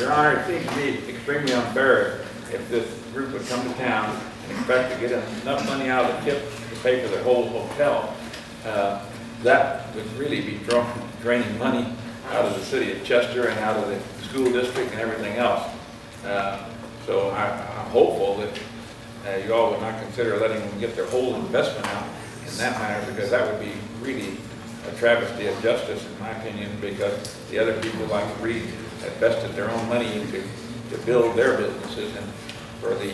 Your Honor, it seems to me extremely unfair if this group would come to town and expect to get enough money out of the tip to pay for their whole hotel. That would really be draining money out of the city of Chester and out of the school district and everything else. So I'm hopeful that you all would not consider letting them get their whole investment out in that manner, because that would be really a travesty of justice, in my opinion, because the other people like Reed invested their own money into to build their businesses, and for the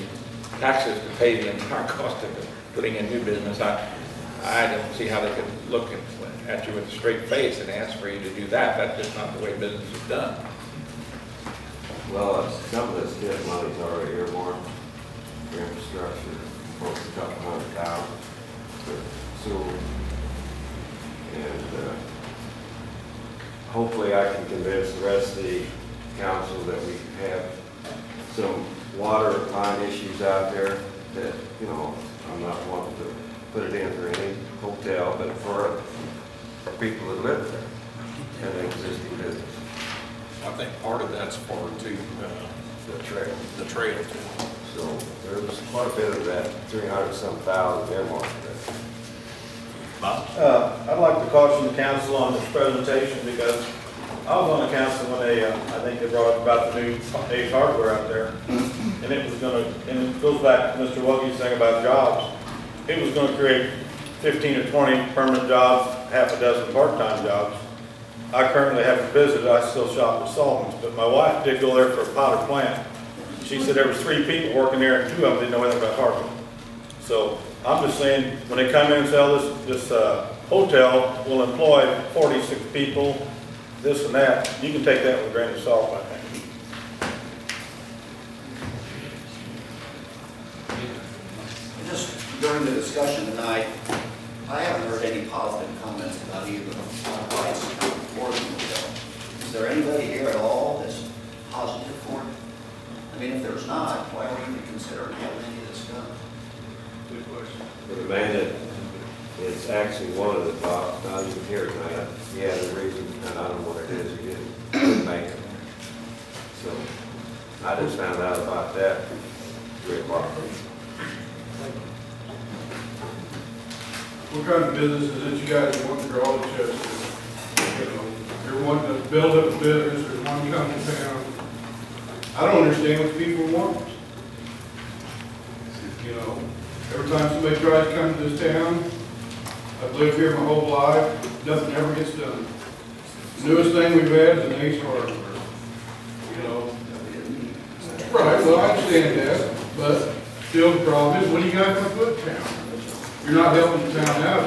taxes to pay the entire cost of putting in new business, I don't see how they could look at you with a straight face and ask for you to do that. That's just not the way business is done. Well, some of this TIF money's already earmarked for infrastructure, close to a couple $100,000 for sewer. And hopefully I can convince the rest of the council that we have some water line issues out there that, you know, I'm not wanting to put it in for any hotel, but for people that live there and existing business. I think part of that's for The trail. the trail too. So there's quite a bit of that 300-some-thousand earmarked there. I'd like to caution the council on this presentation, because I was on the council when I think they brought up about the new Ace hardware out there, and it was going to, and it goes back to Mr. Wuggy's thing about jobs. It was going to create 15 or 20 permanent jobs, half a dozen part-time jobs. I currently haven't visited. I still shop at Solomon's, but my wife did go there for a powder plant. She said there was 3 people working there, and 2 of them didn't know anything about hardware. So I'm just saying, when they come in and sell this hotel will employ 46 people, this and that, you can take that with a grain of salt, I think. Just during the discussion tonight, I haven't heard any positive comments about either the price or the hotel. Is there anybody here at all that's positive for it? I mean, if there's not, why are we even considering having any of this done? Good question. For the man that is actually one of the top, not even here tonight, he had a reason, and I don't know what it is, he didn't make it. So I just found out about that 3 o'clock. What kind of businesses that you guys want to draw to Chester? You know, you're wanting to build up a business, or wanting to come to town. I don't understand what people want. You know, every time somebody tries to come to this town, I've lived here my whole life, nothing ever gets done. The newest thing we've had is an Ace hardware. You know, right, well, I understand that, but still the problem is, what do you guys want to put in town? You're not helping the town out.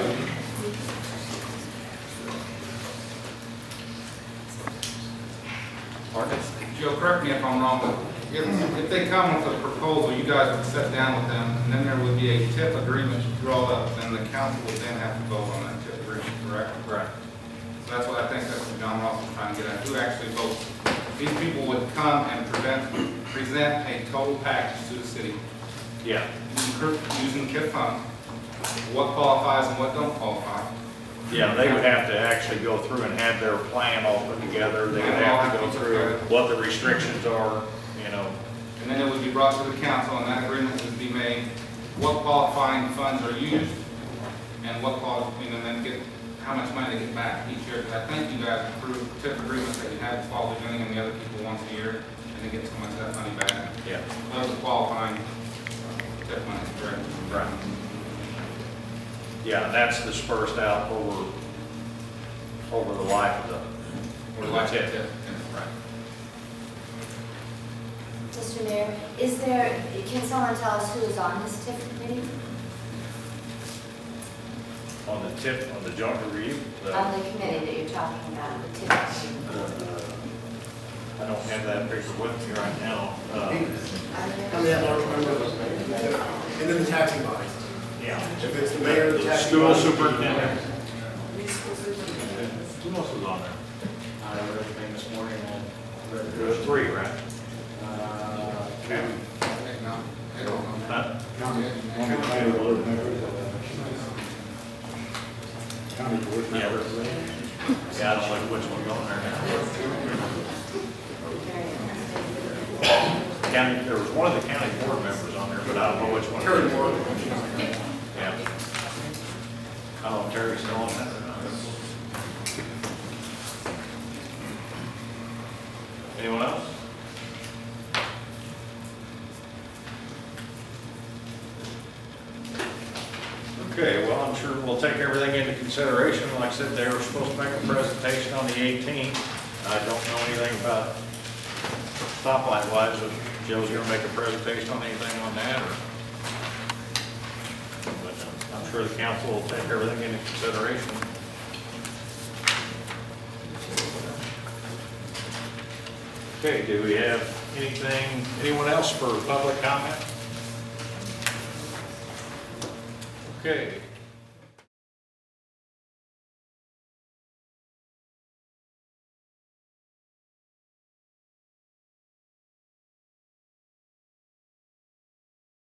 Joe, correct me if I'm wrong, but if they come with a proposal, you guys would sit down with them, and then there would be a TIF agreement drawn up, and the council would then have to vote on that TIF agreement, correct? Right. So that's what I think that's what John Ross is trying to get at. Who actually votes? These people would come and present a total package to the city. Yeah. Using TIF funds. What qualifies and what don't qualify. Yeah, they would have to actually go through and have their plan all put together. They would have to go through what the restrictions are, you know. And then it would be brought to the council, and that agreement would be made. What qualifying funds are used, and what qualifying, and then get how much money they get back each year. Because I think you guys approved TIF agreements that you have to follow doing, and the other people once a year, and they get so much of that money back. Yeah. Those are qualifying TIF money, correct? Right. Yeah, and that's dispersed out over the life of the TIF. Right. Mr. Mayor, can someone tell us who is on this TIF committee? On the TIF, on the joint review? On the committee that you're talking about, the TIF committee. I don't have that paper with me right now. I mean, I don't remember those names. And then the taxing body. Yeah. If it's the mayor, the taxing school body. superintendent. Who else was on there? I read everything this morning. There was 3, right? County. Huh? Yeah, I don't know which one's on there now. county, there was one of the county board members on there, but I don't know which one. Terry Moore. Yeah. I don't know if Terry's still on that or not. Anyone else? Okay, well, I'm sure we'll take everything into consideration. Like I said, they were supposed to make a presentation on the 18th. I don't know anything about stoplight wise, but Joe's gonna make a presentation on anything on that, or? But I'm sure the council will take everything into consideration. Okay, do we have anyone else for public comment? Okay.